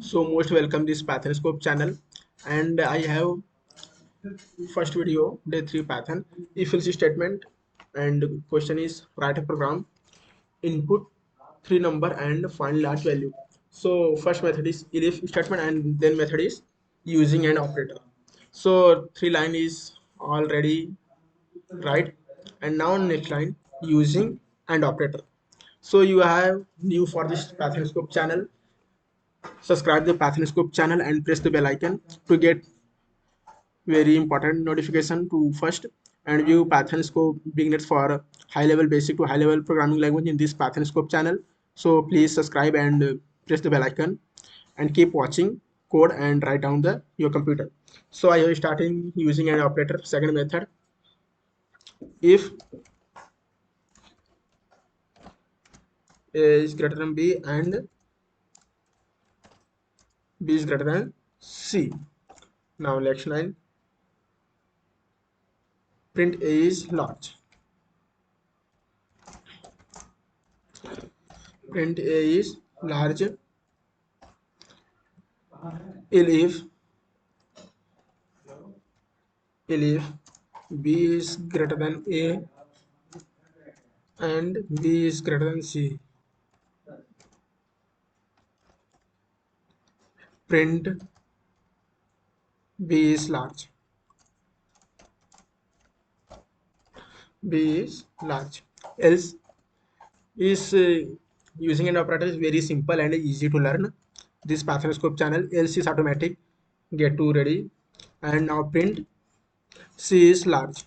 So most welcome this Python channel, and I have first video day 3 Python if else statement, and question is write a program, input three number and find large value. So first method is if statement, and then method is using an operator. So three line is already right, and now next line using and operator. So you have new for this Python channel, subscribe the Python channel and press the bell icon to get very important notification to first and view Python scope beginners for high level basic to high level programming language in this Python scope channel. So please subscribe and press the bell icon and keep watching code and write down the your computer. So I am starting using an operator. Second method, if A is greater than B and B is greater than C. Now next line, print A is large. Print A is large if if B is greater than A and B is greater than C. Print B is large. B is large. Else is using an operator is very simple and easy to learn. This Python channel. Else is automatic. Get to ready. And now print C is large.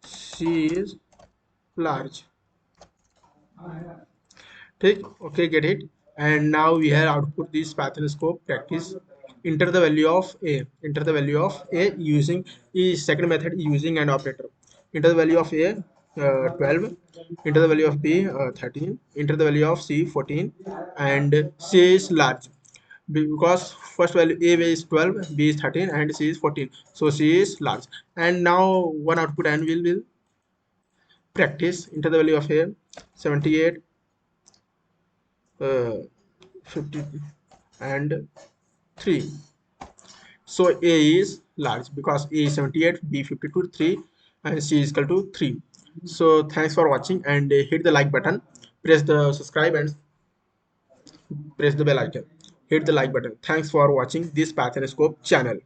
C is large. Take okay, get it. And now we have output this Python practice. Enter the value of A. Enter the value of A using is second method using an operator. Enter the value of A 12. Enter the value of B 13. Enter the value of C 14. And C is large because first value A is 12, B is 13, and C is 14. So C is large. And now one output and will practice. Enter the value of A 78. 50 and 3. So A is large because A is 78, B 52, 3, and C is equal to 3. So thanks for watching, and hit the like button, press the subscribe and press the bell icon. Hit the like button. Thanks for watching this Python channel.